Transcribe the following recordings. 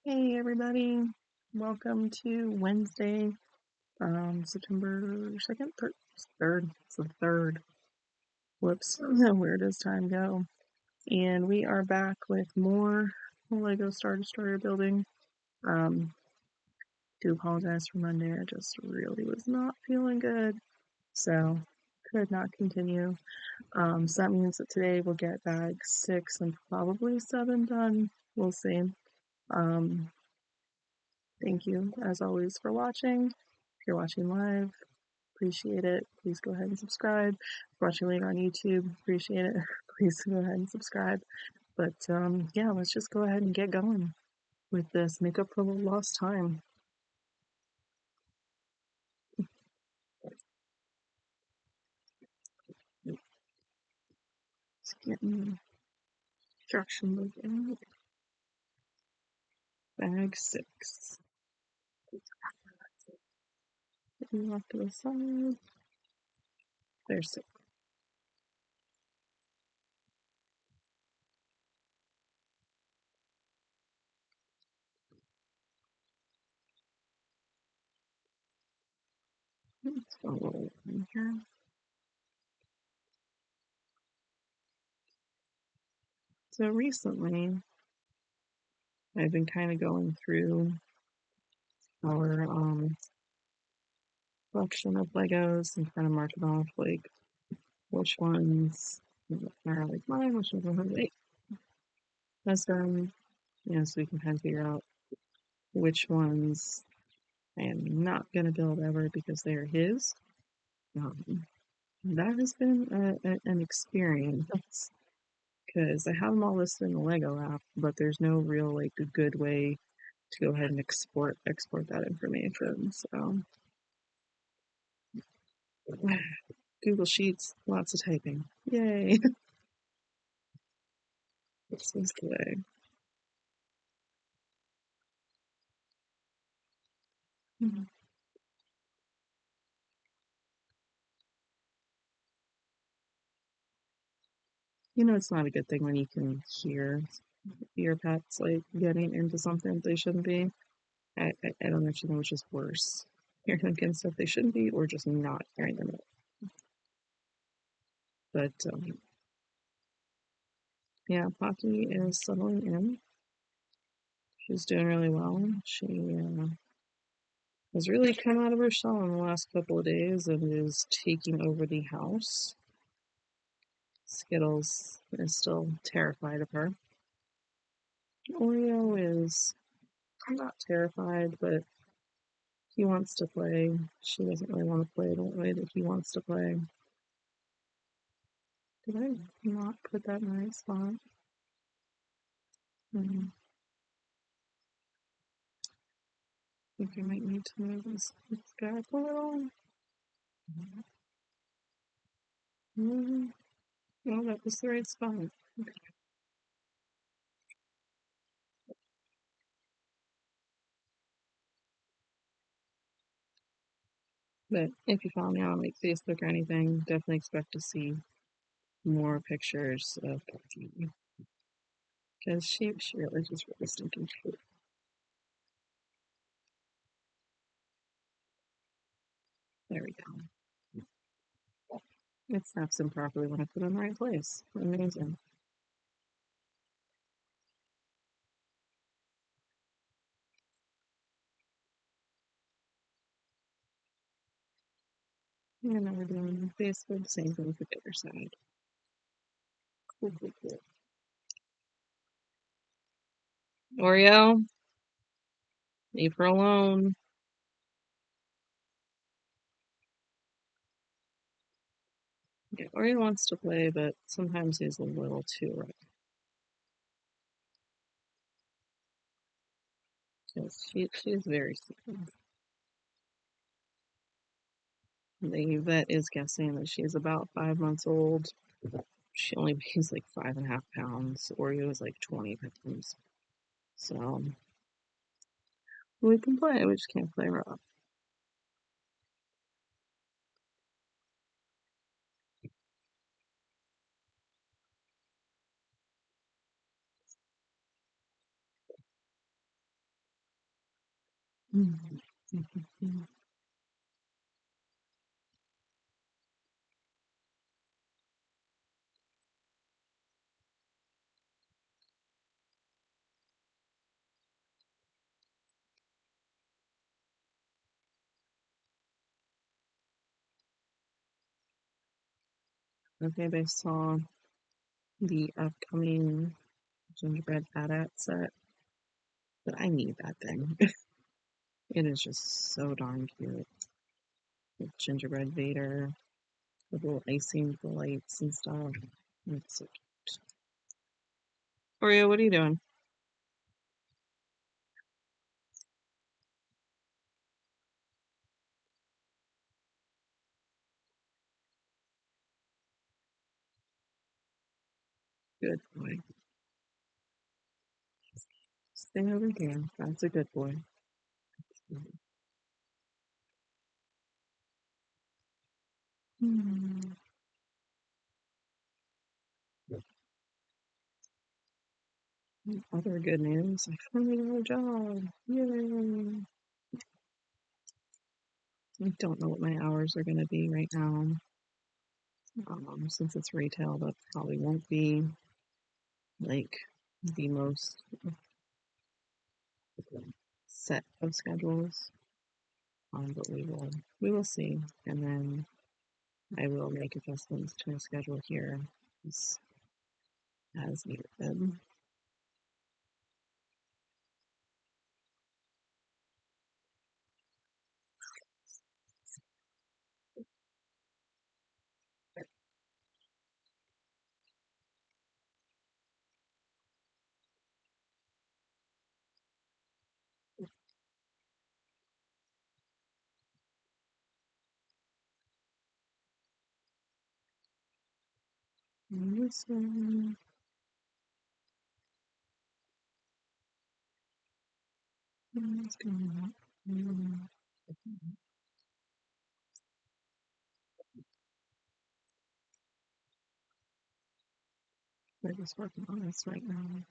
Hey everybody, welcome to Wednesday, September 2nd, 3rd, it's the 3rd, whoops, where does time go? And we are back with more Lego Star Destroyer building. Do apologize for Monday, I just really was not feeling good, so could not continue. So that means that today we'll get bag 6 and probably 7 done, we'll see. Um, Thank you, as always, for watching. If you're watching live, appreciate it. Please go ahead and subscribe. If you're watching later on YouTube, appreciate it. Please go ahead and subscribe. But yeah, let's just go ahead and get going with this. Make up for the lost time. Let's get instruction moving. Bag 6. Put you off to the side. There's 6. Let's go a little in here. So recently, I've been kind of going through our collection of Legos and kind of marking off like which ones are like mine, which ones are like custom, so we can kind of figure out which ones I am not going to build ever because they are his. Um, that has been an experience because I have them all listed in the Lego app, but there's no real like a good way to go ahead and export that information. So Google Sheets, lots of typing. Yay! This is the way. It's not a good thing when you can hear your pets like getting into something they shouldn't be. I don't actually know which is worse. Hearing them getting stuff they shouldn't be or just not hearing them. But yeah, Pocky is settling in. She's doing really well. She has really come out of her shell in the last couple of days and is taking over the house. Skittles is still terrified of her. Oreo is not terrified, but he wants to play. She doesn't really want to play the way that he wants to play. Did I not put that in the right spot? I think I might need to move this back a little. No, that was the right spot. Okay. But if you follow me on like Facebook or anything, definitely expect to see more pictures of Becky. Because she really is really stinking cute. There we go. It snaps in properly when I put it in the right place. Amazing. And now we're doing Facebook, same thing for the other side. Cool, cool, cool. Oreo, leave her alone. Yeah, Oreo wants to play, but sometimes he's a little too rough. Yes, she is very sweet. The vet is guessing that she's about 5 months old. She only weighs like 5.5 pounds. Oreo is like 20 pounds. So we can play, we just can't play rough. Mm. Okay, I saw the upcoming gingerbread fat set, but I need that thing. It is just so darn cute. With gingerbread Vader, with little icing with the lights and stuff. It's so cute. Oreo, what are you doing? Good boy. Stay over here. That's a good boy. Hmm. Other good news, I finally got a job. Yay! I don't know what my hours are going to be right now. Since it's retail, that probably won't be like the most set of schedules. But we will see, and then I will make adjustments to my schedule here as needed. Listen, what's going on? We're just working on this right now.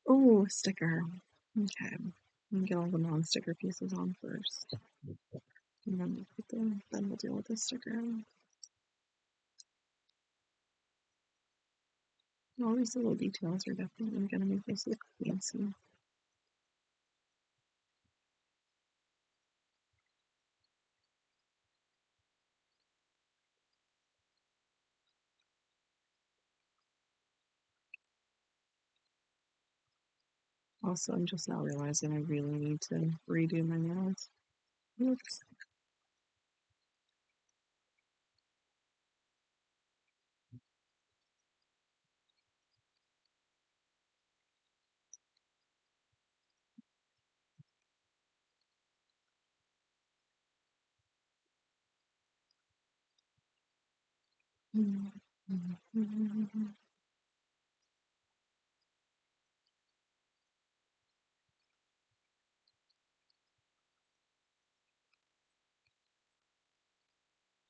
Oh, sticker. Okay. Get all the non-sticker pieces on first. And then we'll deal with the sticker. All these little details are definitely gonna make this look fancy. Also, I'm just now realizing I really need to redo my nails. Oops.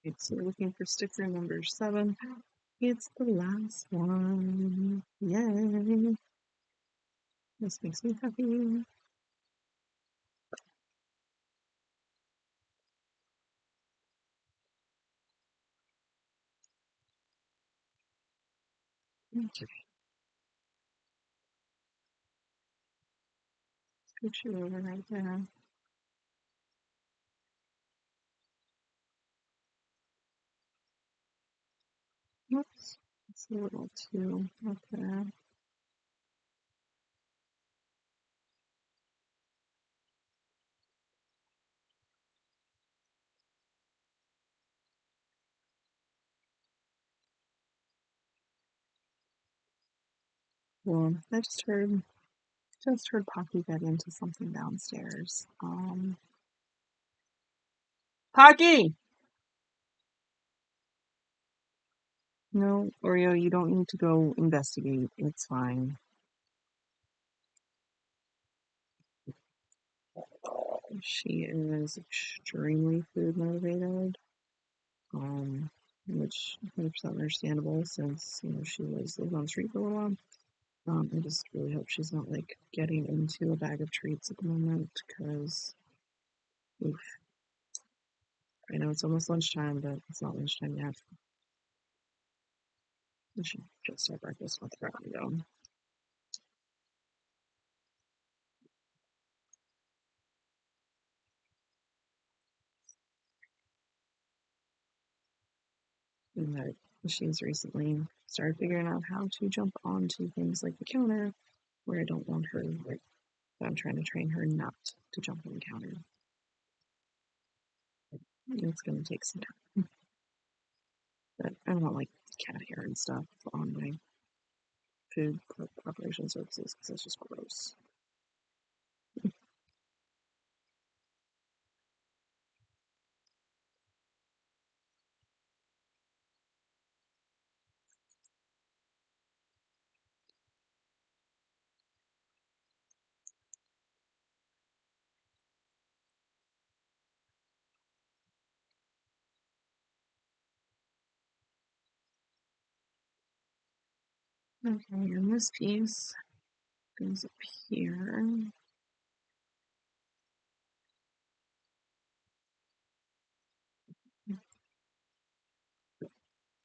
Okay, so we're looking for sticker number 7. It's the last one. Yay! This makes me happy. Okay, put you over right there. Oops, it's a little too up there. Well, I just heard Pocky get into something downstairs. Pocky! No, Oreo, you don't need to go investigate. It's fine. She is extremely food motivated, um, which 100% understandable since, she lived on the street for a little while. I just really hope she's not, like, getting into a bag of treats at the moment, because, oof, I know it's almost lunchtime, but it's not lunchtime yet. I should just have breakfast with her and go. And that she's recently started figuring out how to jump onto things like the counter, where I don't want her, like, I'm trying to train her not to jump on the counter. It's going to take some time. But I don't want, like, cat hair and stuff on my food preparation surfaces because that's just gross. Okay, and this piece goes up here.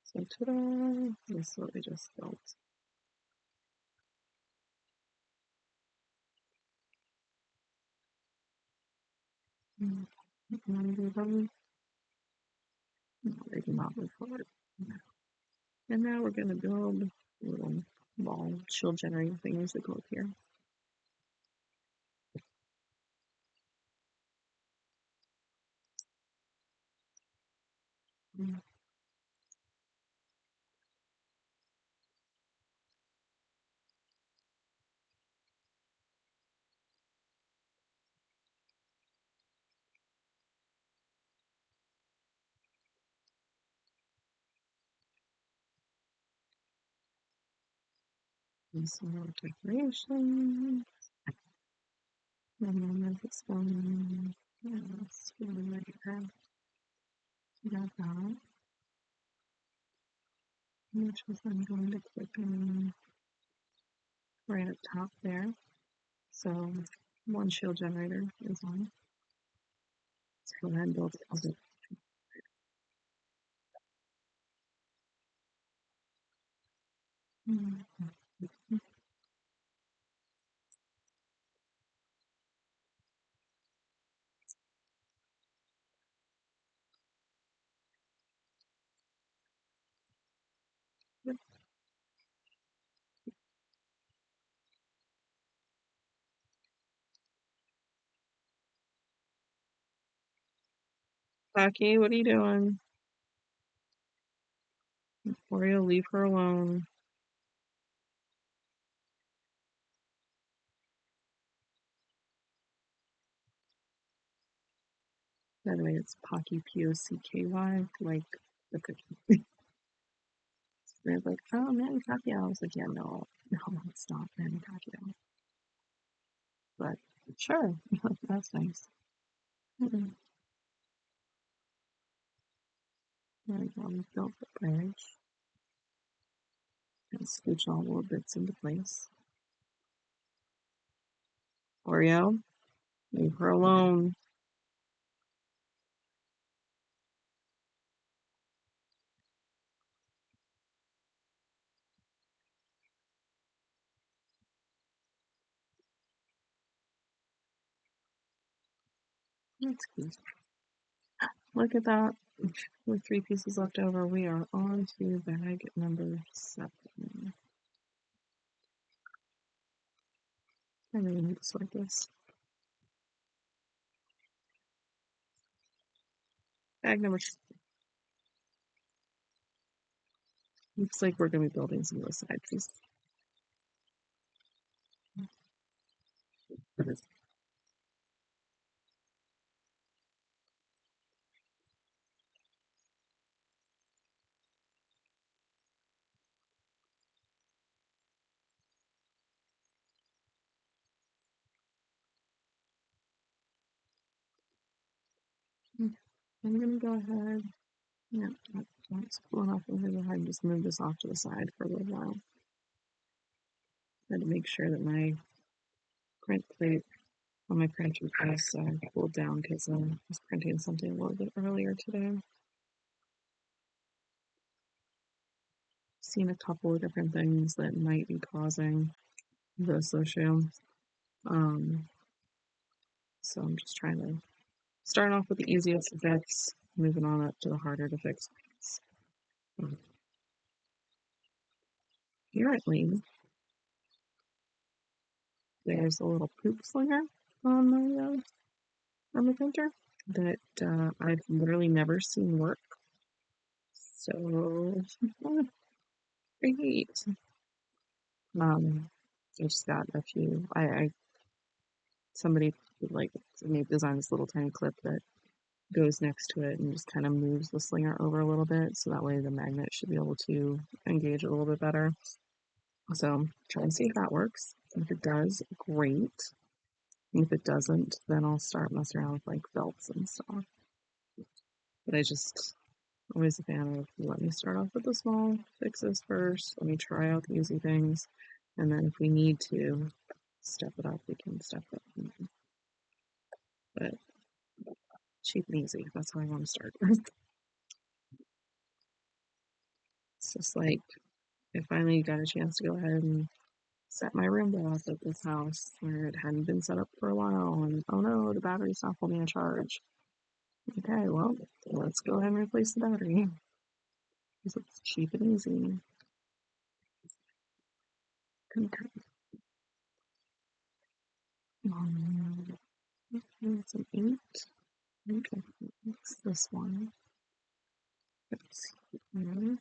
So ta-da! This is what we just built. And then they do not move forward. And now we're going to build little ball shield generating things that go up here. And some more decoration. And then this one, yes, really right here. Got that. Which is I'm going to click in right up top there. So one shield generator is on. Let's go ahead and build it. I'll do it. Taki, what are you doing? Oreo, leave her alone. By the way, it's Pocky, P-O-C-K-Y, like the cookie. They're like, oh, Manny Pacquiao. I was like, yeah, no, it's not Manny Pacquiao. But sure, that's nice. Mm-hmm. There we go. We built the bridge and scooch all the little bits into place. Oreo, leave her alone. That's good. Look at that. With 3 pieces left over, we are on to bag number 7. I really need to sort this. Bag number 7. Looks like we're going to be building some of the side pieces. I'm gonna go ahead. Yeah, that's cool enough. I'm gonna go ahead and just move this off to the side for a little while. Had to make sure that my print plate on my printer press cooled down because I was printing something a little bit earlier today. Seen a couple of different things that might be causing this issue. Um, so I'm just trying to start off with the easiest to fix, moving on up to the harder to fix ones. Apparently, there's a little poop slinger on the printer that I've literally never seen work. So great. I just got a few. Somebody like designed this little tiny clip that goes next to it and just kind of moves the slinger over a little bit, so that way the magnet should be able to engage a little bit better. So try and see if that works. If it does, great. And if it doesn't, then I'll start messing around with like belts and stuff. But I just always a fan of let me start off with the small fixes first. Let me try out the easy things, and then if we need to step it up, we can step it up. But cheap and easy. That's how I want to start. It's just like I finally got a chance to go ahead and set my room up at this house where it hadn't been set up for a while, and oh no, the battery's not holding a charge. Okay, well, let's go ahead and replace the battery because it's cheap and easy. Okay. It's an 8. Okay, it's this one. Let's see here.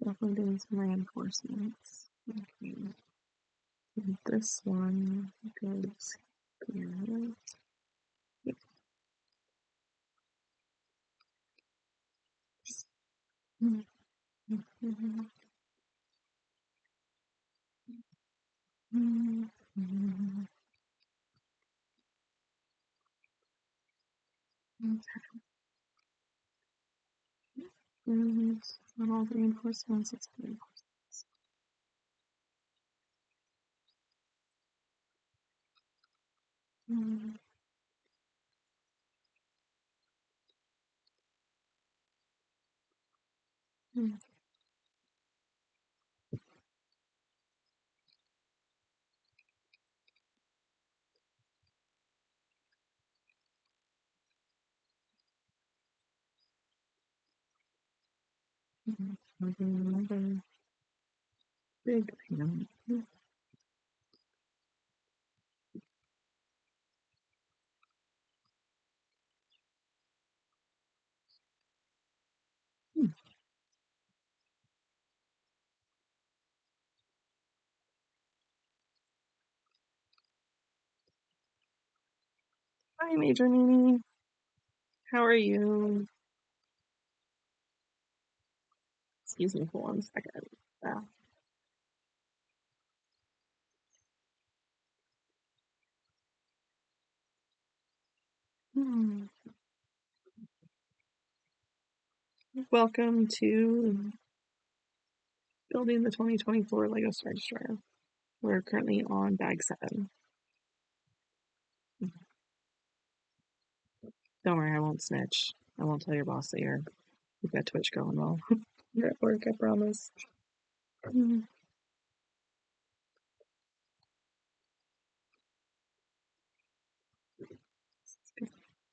Definitely doing some reinforcements. Okay. And this one goes here. Yep. And not all the reinforcements, it's reinforcements. Another big pan. Hi, Major Mimi. How are you? Excuse me for 1 second. Yeah. Hmm. Welcome to building the 2024 Lego Star Destroyer. We're currently on bag 7. Don't worry, I won't snitch. I won't tell your boss that you've got Twitch going well. You're at work, I promise.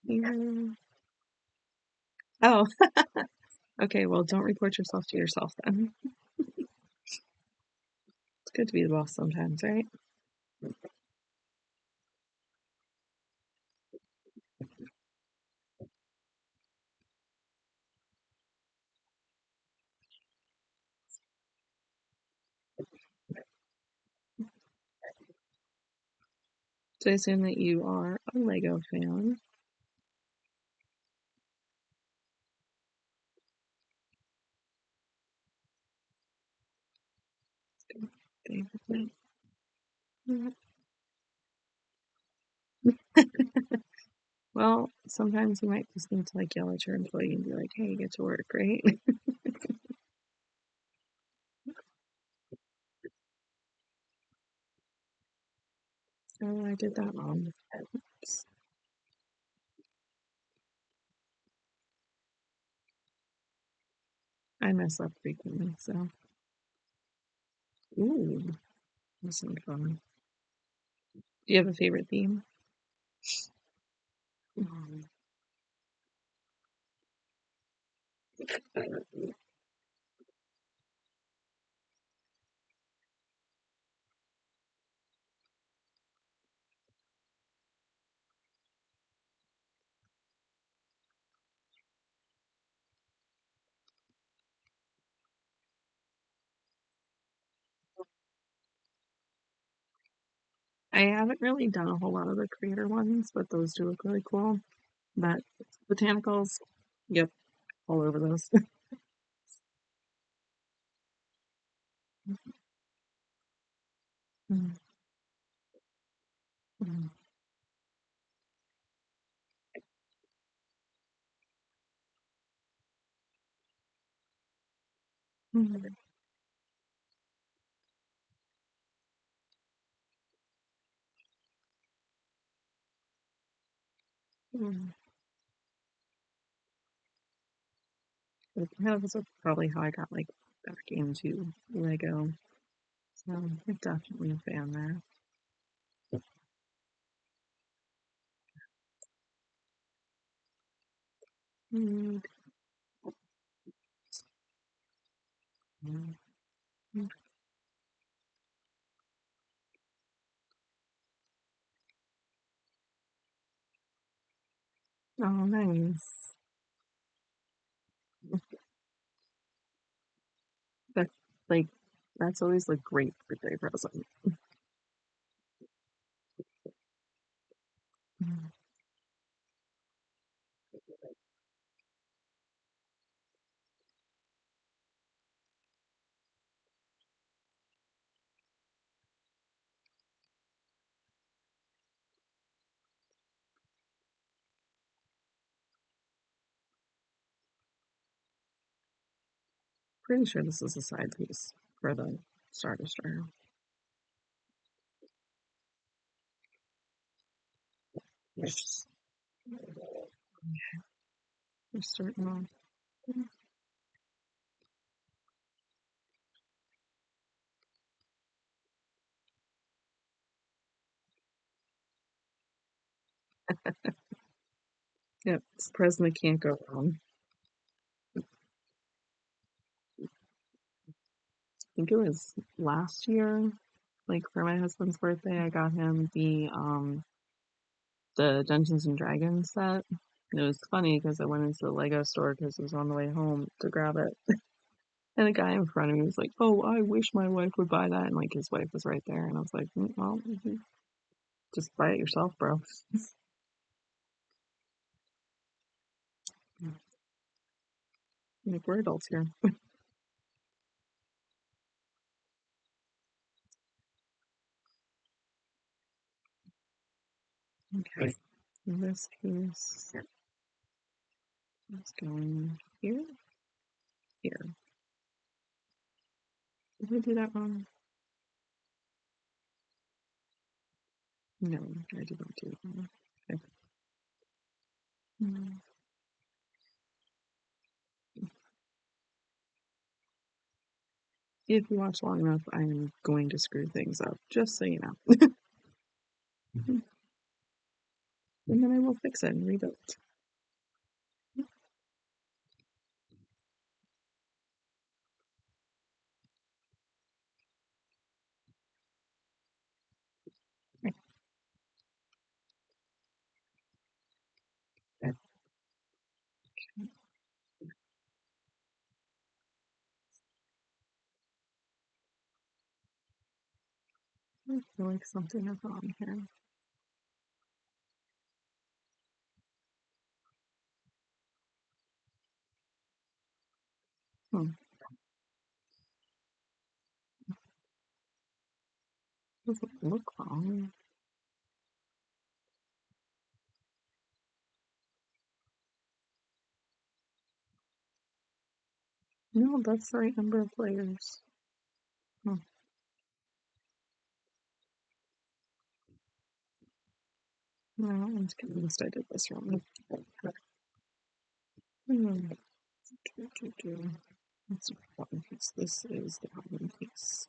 Yeah. Oh, okay. Well, don't report yourself to yourself then. It's good to be the boss sometimes, right? So I assume that you are a Lego fan. Favorite. Well, sometimes you might just need to like yell at your employee and be like, "Hey, get to work," right? Oh, I did that wrong. Oops. I mess up frequently, so. Ooh, that's some fun. Do you have a favorite theme? Um, I haven't really done a whole lot of the creator ones, but those do look really cool. But botanicals, yep, all over those. Mm, mm, mm, mm. That was probably how I got like back into Lego. So I'm definitely a fan there. Mm, mm, mm. Oh, nice. That's like that's always a great birthday present. Mm, pretty sure this is a side piece for the Star Destroyer. Yes. We're starting off. Yep, Presma can't go wrong. I think it was last year, like for my husband's birthday, I got him the Dungeons and Dragons set. And it was funny because I went into the Lego store because it was on the way home to grab it. And the guy in front of me was like, "Oh, I wish my wife would buy that." And like his wife was right there. And I was like, Well, just buy it yourself, bro." Like, we're adults here. Okay. In this case, it's going here, here. Did I do that wrong? No, I did not do that wrong. Okay. Mm. If you watch long enough, I'm going to screw things up, just so you know. And then I will fix it and rebuild. Okay. I feel like something is wrong here. Hmm. Doesn't look wrong. No, that's the right number of players. Hmm. No, I'm convinced I did this wrong. Hmm. That's the problem piece. This is the problem piece.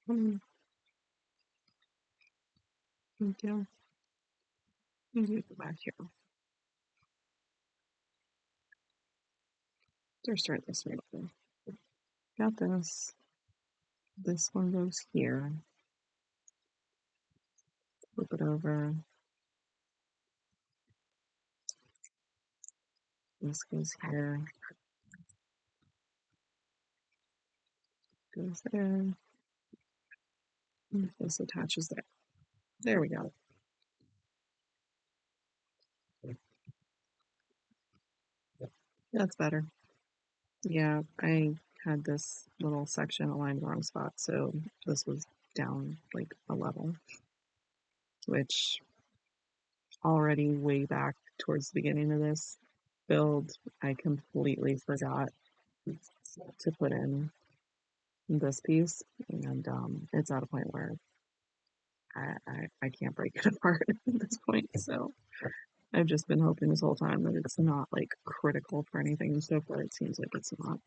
Hmm. Thank you. Let me go back here. Or start this way. Got this. This one goes here. Flip it over. This goes here. Goes there. This attaches there. There we go. That's better. Yeah, I had this little section aligned the wrong spot, so this was down like a level, which already way back towards the beginning of this build, I completely forgot to put in this piece, and it's at a point where I can't break it apart at this point. So I've just been hoping this whole time that it's not like critical for anything, and so far it seems like it's not.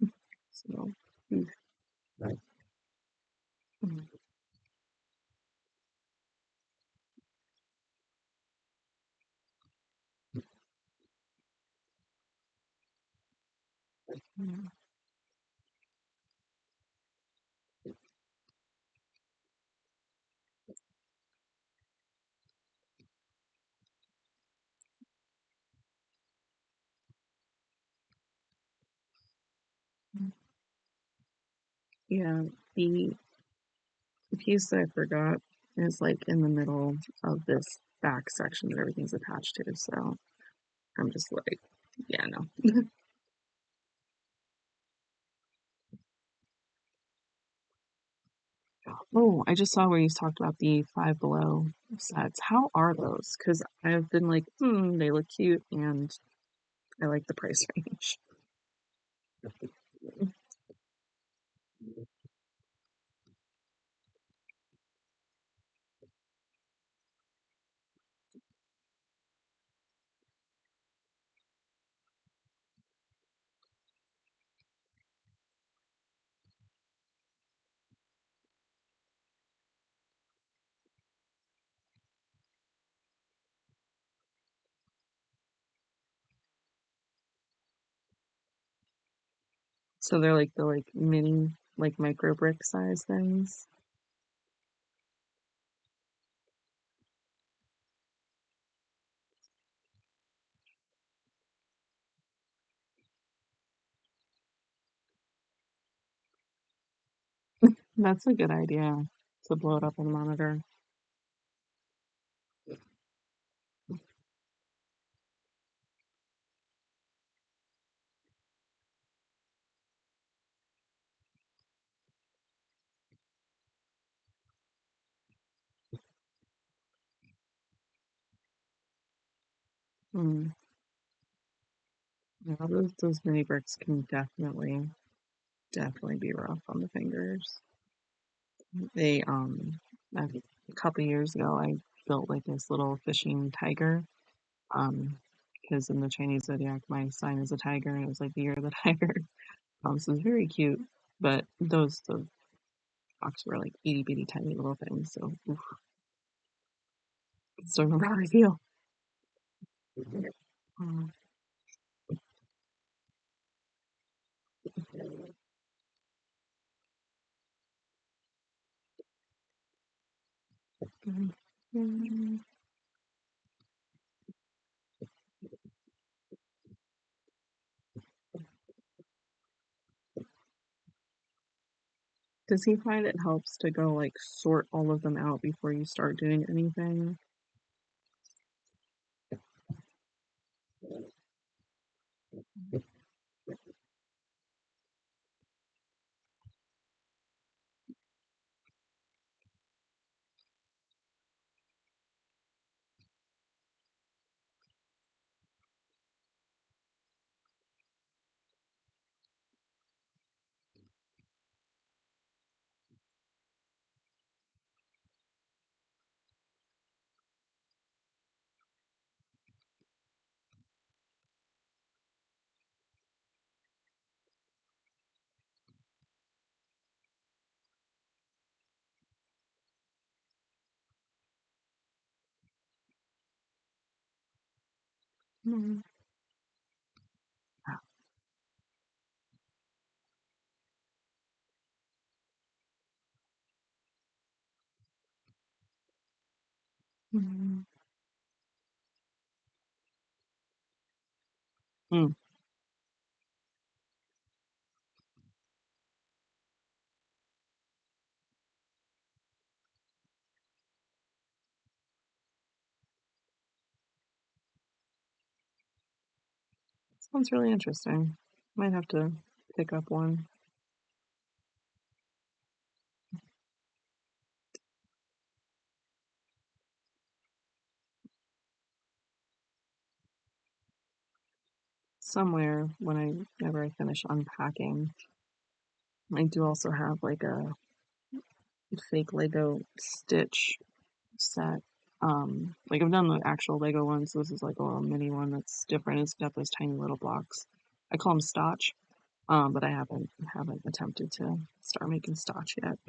So, mm, mm, mm. Yeah, the piece that I forgot is like in the middle of this back section that everything's attached to. So I'm just like, yeah, no. Oh, I just saw where you talked about the Five Below sets. How are those? Because I've been like, they look cute and I like the price range. So they're like the like mini like micro brick size things. That's a good idea to blow it up on the monitor. Mm. Yeah, those mini bricks can definitely be rough on the fingers. They a couple years ago I built like this little fishing tiger. Because in the Chinese zodiac my sign is a tiger and it was like the year of the tiger. So it's very cute. But the rocks were like itty bitty tiny little things. So oof, still remember how I feel. Mm, mm, mm. Does he find it helps to go, like, sort all of them out before you start doing anything? Mhm. Mhm. Mm. Sounds really interesting. Might have to pick up one. Somewhere whenever I finish unpacking. I do also have, like, a fake Lego Stitch set. Like, I've done the actual Lego ones. This is, like, a little mini one that's different. It's got those tiny little blocks. I call them Stotch, but I haven't attempted to start making Stotch yet.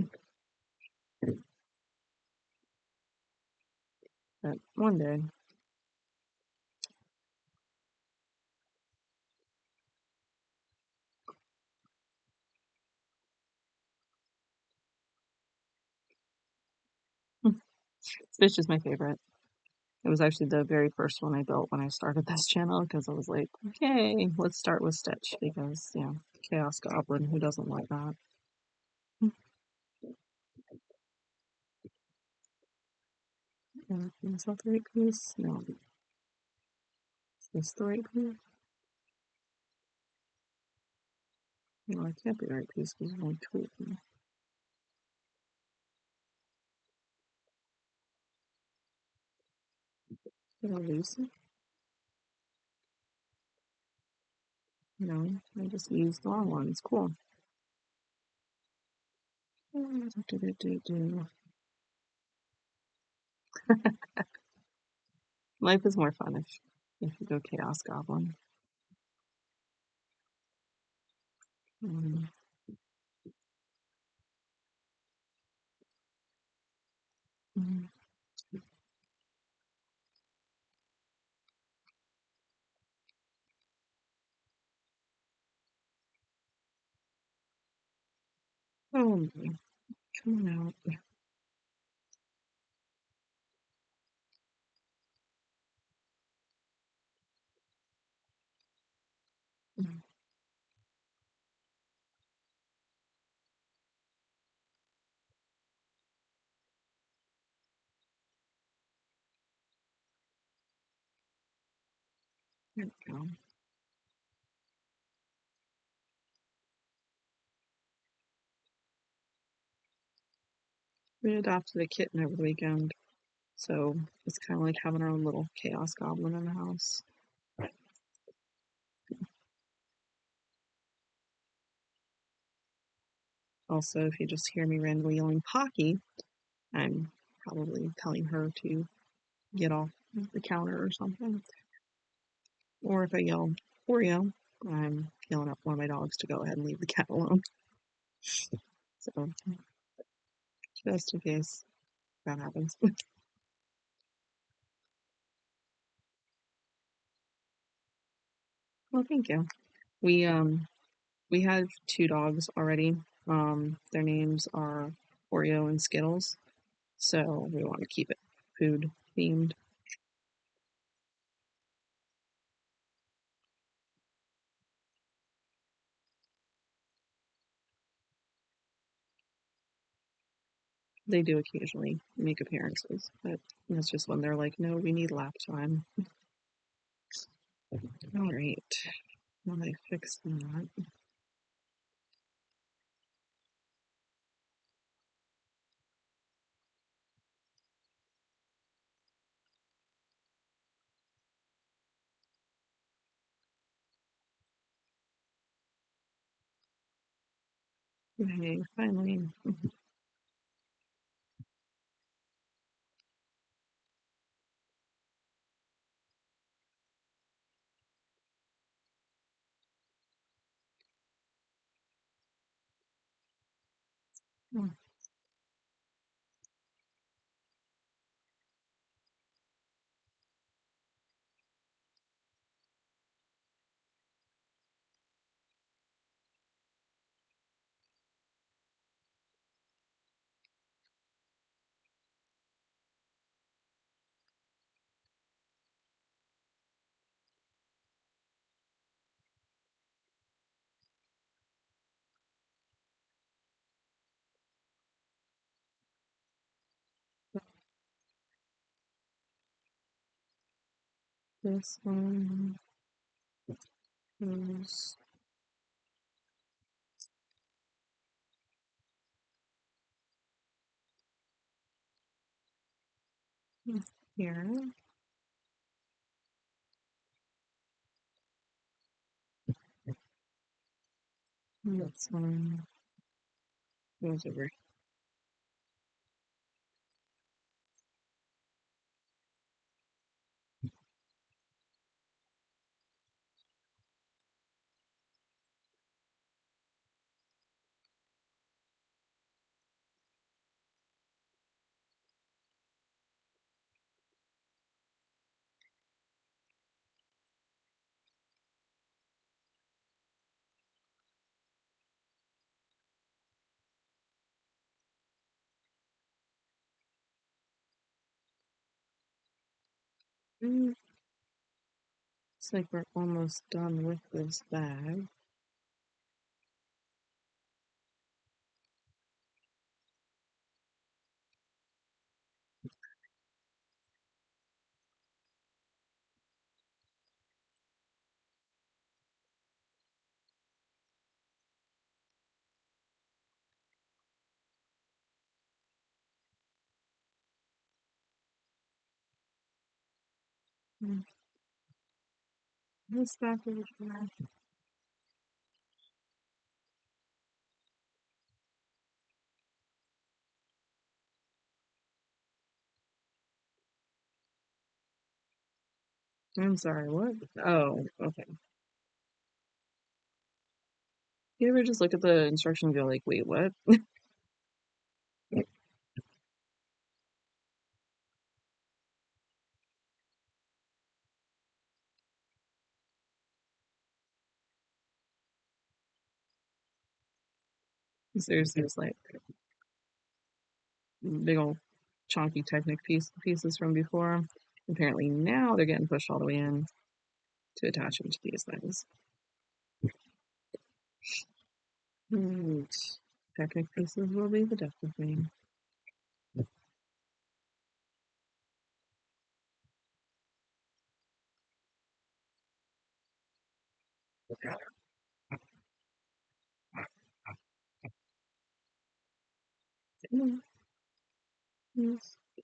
But one day. Stitch is my favorite. It was actually the very first one I built when I started this channel because I was like, okay, let's start with Stitch because, Chaos Goblin, who doesn't like that? Is that the right piece? No. Is this the right piece? No, it can't be the right piece because there's only two of them. Did I lose it? No, I just used the wrong one. It's cool. Life is more fun if you go Chaos Goblin. Um, mm, oh my, come on out. Mm, there we go. We adopted a kitten over the weekend, so it's kind of like having our own little Chaos Goblin in the house. Also, if you just hear me randomly yelling Pocky, I'm probably telling her to get off the counter or something. Or if I yell Oreo, I'm yelling at one of my dogs to go ahead and leave the cat alone. So just in case that happens. Well, thank you. We have two dogs already. Their names are Oreo and Skittles, so we want to keep it food themed. they do occasionally make appearances, but that's just when they're like, no, we need lap time. All right, well, I fixed that. Okay, finally. Oh, this one goes here. This one goes over. Looks like we're almost done with this bag. Mm, this back over here. I'm sorry, what? Oh, okay. You ever just look at the instructions and go like, wait, what? There's like big old chunky Technic pieces from before. Apparently now they're getting pushed all the way in to attach them to these things. And Technic pieces will be the death of me.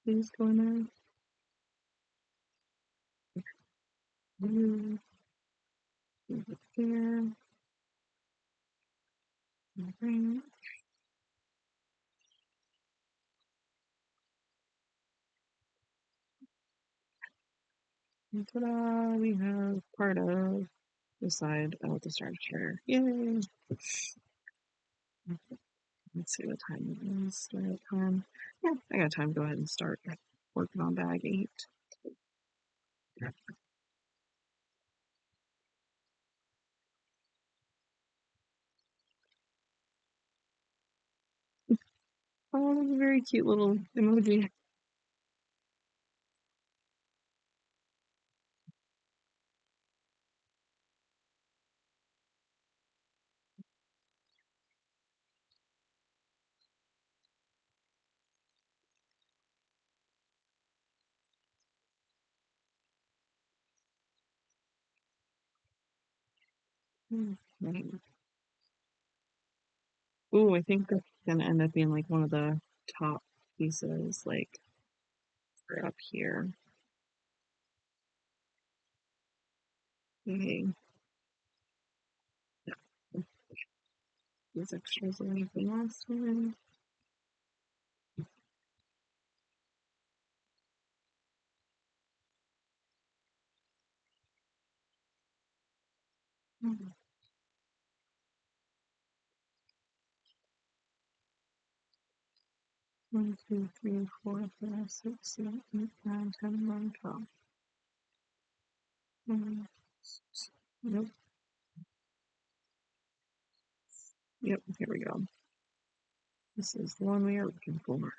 Please go in there. Here. Bring. And ta-da! We have part of the side of the structure. Yay! Let's see what time it is. Do I have time? Yeah, I got time to go ahead and start working on bag 8. Oh, that's a very cute little emoji. Mhm. Ooh, I think that's gonna end up being, like, one of the top pieces, like, for up here. Okay. These extras are anything last time. Mhm. 1, 2, 3, 4, 5, 6, 7, 8, 9, 10, 11, 12. Mm, Nope. Yep, here we go. This is the one we are looking for.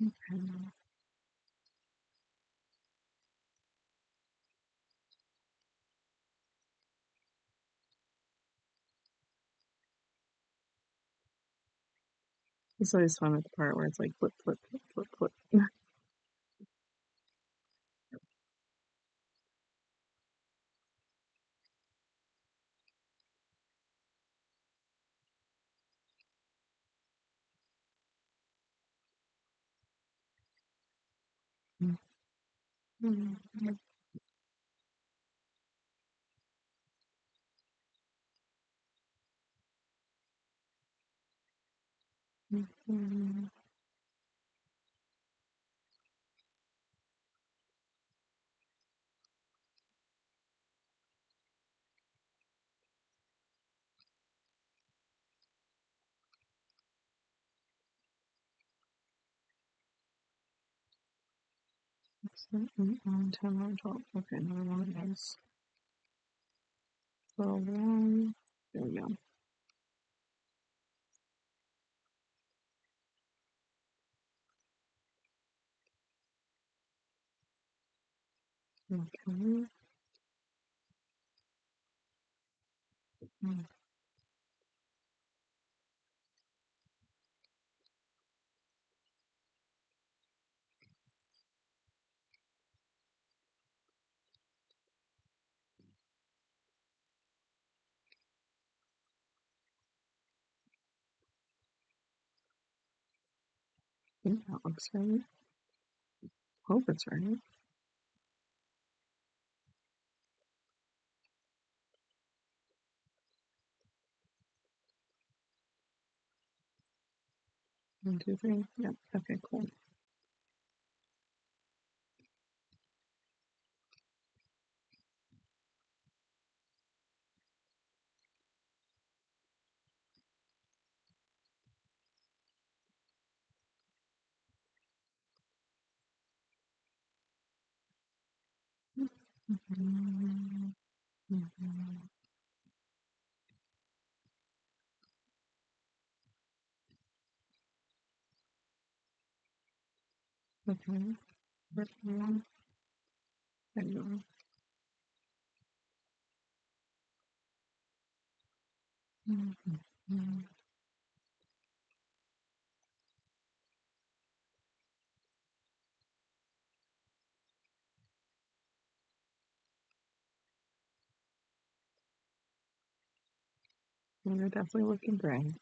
Okay. It's always fun with the part where it's like flip, flip, flip, flip, flip. Seven, 8, 9, 10, 11, 12. Okay, another one of those. 12, one. There we go. Okay. I think that looks right. Hope it's right. 1, 2, 3. Yep. Okay, cool. Mhm. Mhm. Okay. First one. There you go. Mhm. You're definitely looking great.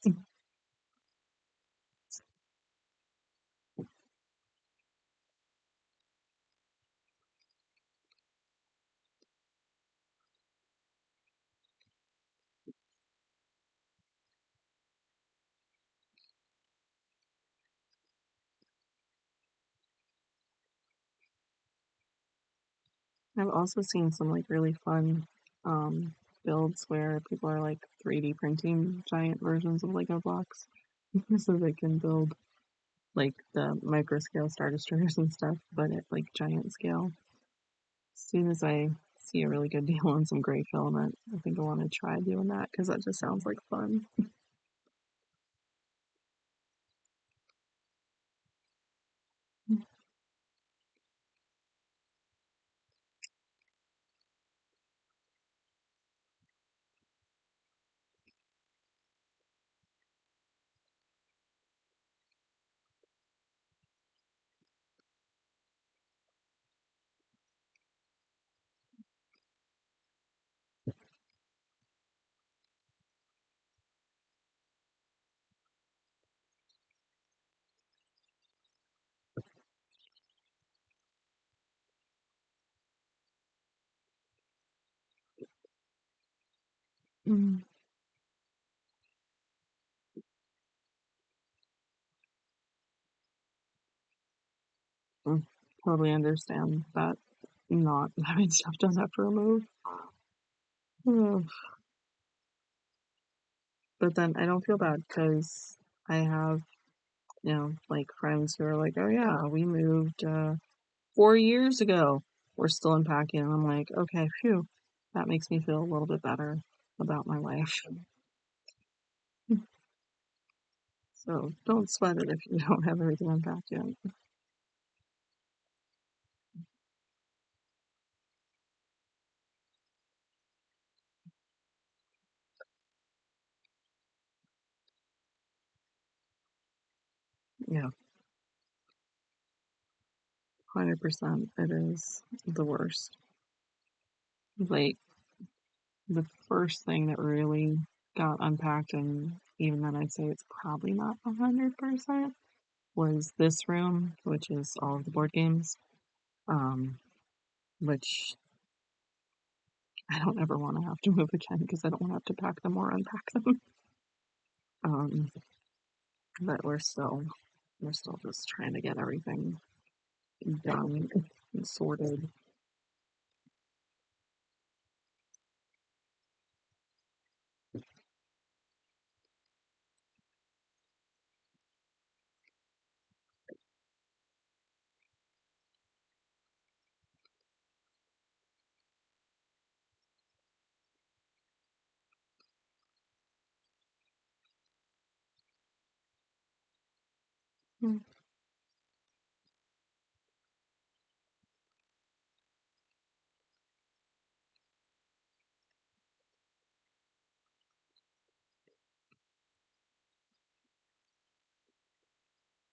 I've also seen some like really fun um builds where people are like 3D printing giant versions of Lego blocks. so they can build like the micro scale star destroyers and stuff, but at like giant scale. As soon as I see a really good deal on some gray filament, I think I want to try doing that because that just sounds like fun. Mm, mm, totally understand that not having stuff done after a move. Ugh. But then I don't feel bad because I have, like friends who are like, oh yeah, we moved 4 years ago. We're still unpacking. And I'm like, okay, phew. That makes me feel a little bit better about my life. So don't sweat it if you don't have everything unpacked yet. Yeah, 100% it is the worst. Like, the first thing that really got unpacked, and even then I'd say it's probably not 100%, was this room, which is all of the board games, um, which I don't ever want to have to move again because I don't want to have to pack them or unpack them. Um, but we're still just trying to get everything done and sorted. Mm.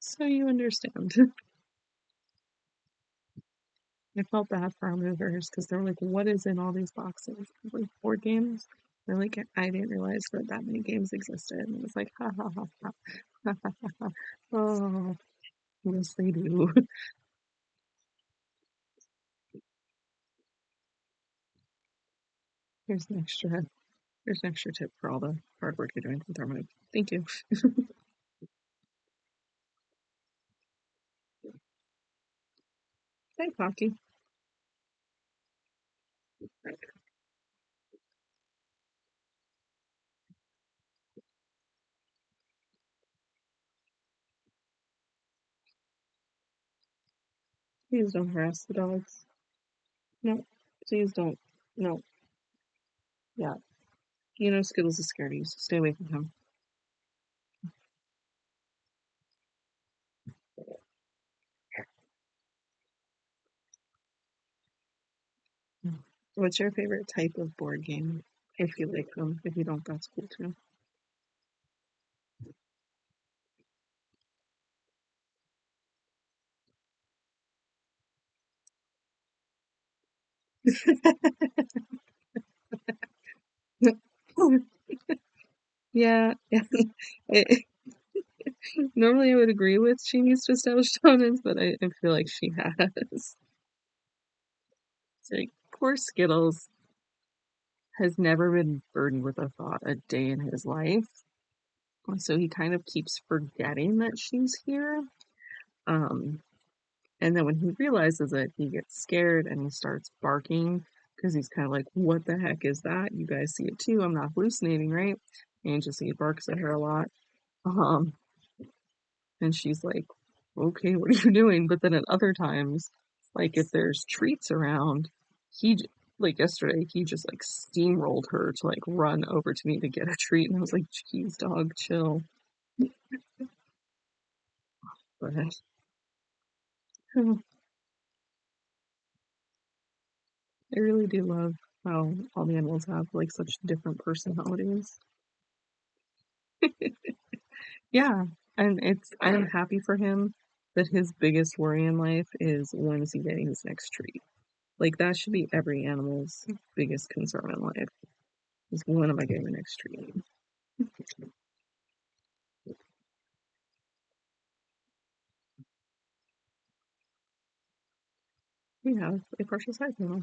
So you understand. I felt bad for our movers because they're like, "What is in all these boxes?" I was like, "Board games." They're like, "I didn't realize that many games existed." And I was like, "Ha ha ha ha ha ha ha ha." Oh, yes, they do. Here's an extra. Here's an extra tip for all the hard work you're doing with Harmony. Thank you. Hi, Pocky. Please don't harass the dogs. No, please don't. No, yeah. You know Skittles is scared of you, so stay away from him. What's your favorite type of board game? If you like them. If you don't, that's cool too. Yeah, yeah. It, normally I would agree with she needs to establish dominance, but I feel like she has. It's like poor Skittles has never been burdened with a thought a day in his life. So he kind of keeps forgetting that she's here. Um, and then when he realizes it, he gets scared and he starts barking because he's kind of like, "What the heck is that? You guys see it too. I'm not hallucinating, right?" And just he barks at her a lot. Um, And she's like, "Okay, what are you doing?" But then at other times, like if there's treats around, like yesterday, he just like steamrolled her to like run over to me to get a treat, and I was like, "Jeez, dog, chill." But I really do love how all the animals have like such different personalities. Yeah, and I'm happy for him that his biggest worry in life is when is he getting his next treat. Like that should be every animal's biggest concern in life is when am I getting the next treat? We have a partial size animal.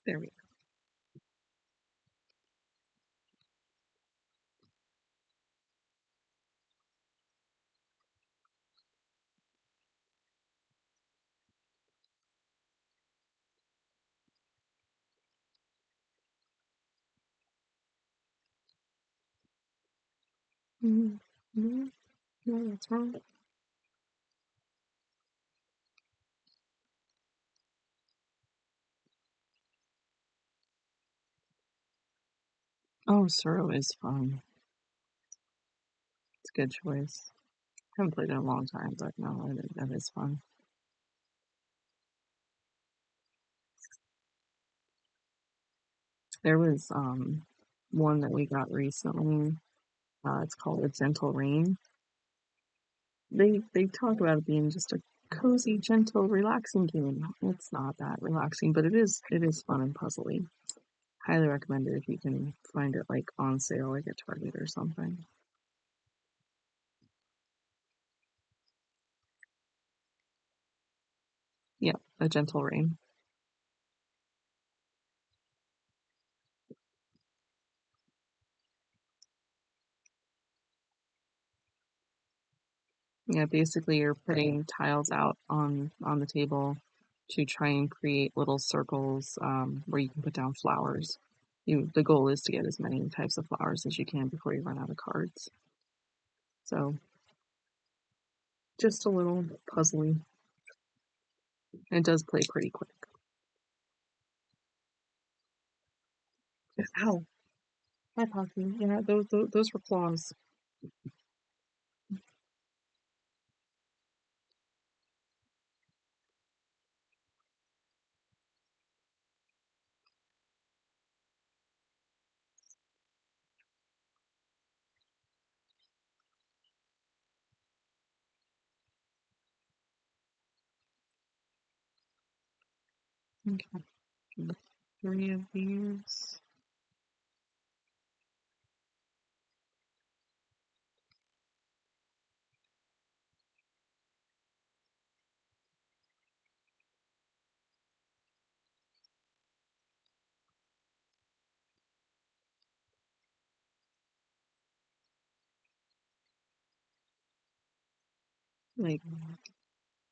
There we go. No, no, that's wrong. Oh, Suro is fun. It's a good choice. Haven't played in a long time, but no, that is fun. There was one that we got recently. It's called A Gentle Rain. They talk about it being just a cozy, gentle, relaxing game. It's not that relaxing, but it is fun and puzzly. Highly recommend it if you can find it like on sale, like at Target or something. Yeah, A Gentle Rain. Yeah, basically you're putting tiles out on the table to try and create little circles where you can put down flowers. The goal is to get as many types of flowers as you can before you run out of cards. So just a little puzzly. It does play pretty quick. Ow! Hi, Poppy. Yeah, those were claws. Okay, 3 of these. Like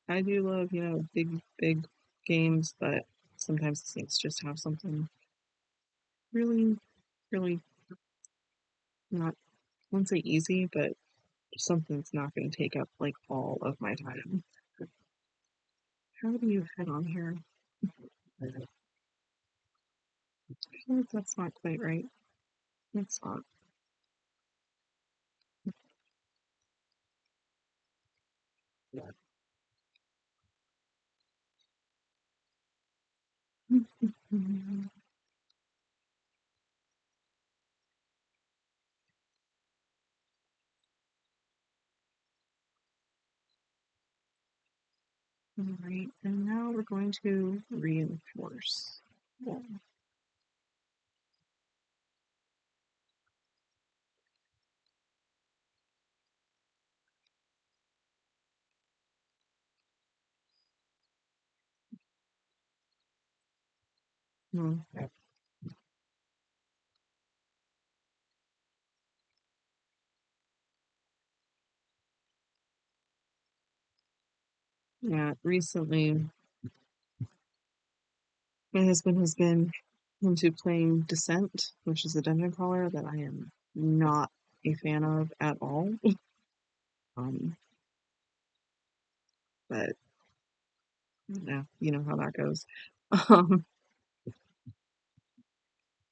I do love, big games, but sometimes the Saints just have something really, really not, I wouldn't say easy, but something that's not going to take up like all of my time. How do you head on here? I feel like that's not quite right. It's not. All right, and now we're going to reinforce. Yeah. Hmm. Yeah, recently My husband has been into playing Descent, which is a dungeon crawler that I am not a fan of at all. Um, but yeah, you know how that goes. Um,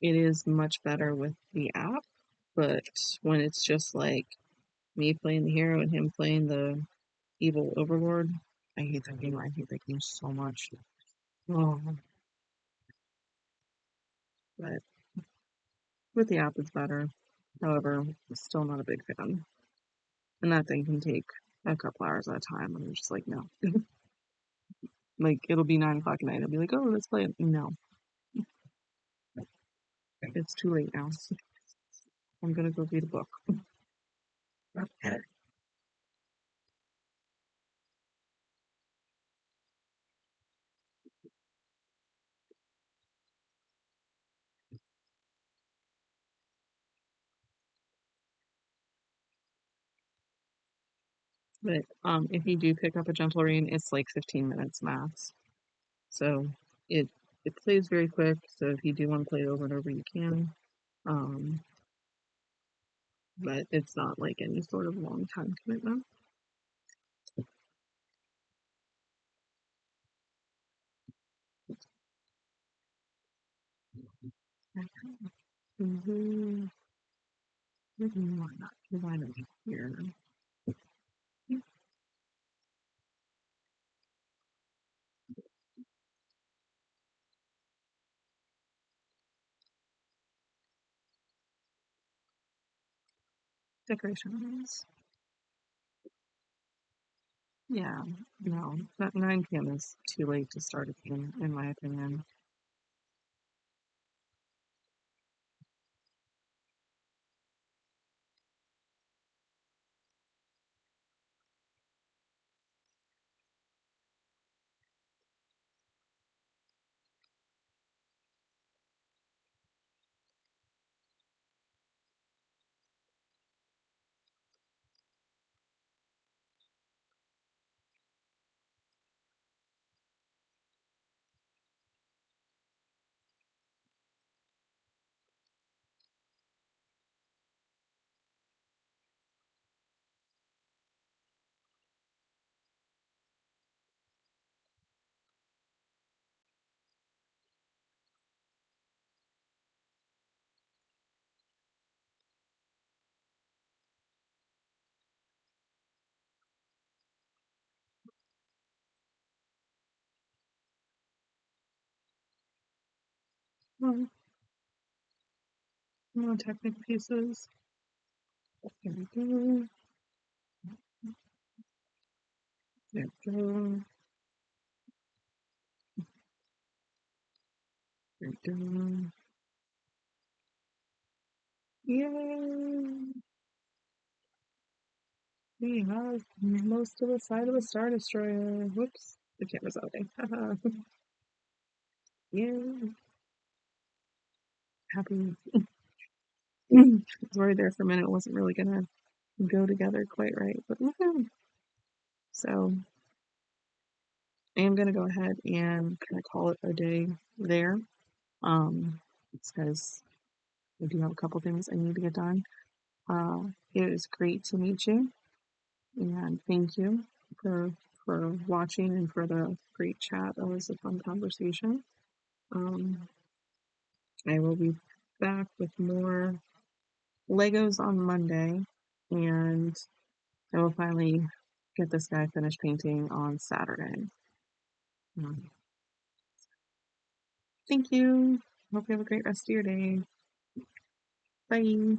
it is much better with the app, but when it's just like me playing the hero and him playing the evil overlord, I hate that game. I hate that game so much. Oh, but with the app, it's better. However, still not a big fan. And that thing can take a couple hours at a time. And I'm just like, no. Like, it'll be 9 o'clock at night. I'll be like, oh, let's play it. No, it's too late now. I'm gonna go read a book. But if you do pick up a gentle rain, it's like 15 minutes max. So it it plays very quick. So if you do want to play it over and over, you can. Um, but it's not like any sort of long time commitment. Mm-hmm. Why not here? Decorations. Yeah, no, that 9 p.m. is too late to start a game, in my opinion. Well, no technical pieces. There we go. There we go. There we go. Yay! We have most of the side of a Star Destroyer. Whoops, the camera's outing. Haha. Yay! Happy. I was worried there for a minute. It wasn't really gonna go together quite right, but woohoo! So I am gonna go ahead and kind of call it a day there. Because I do have a couple things I need to get done. Uh, it was great to meet you, and thank you for watching and for the great chat. That was a fun conversation. Um, I will be back with more Legos on Monday, and I will finally get this guy finished painting on Saturday. Um, Thank you. Hope you have a great rest of your day. Bye.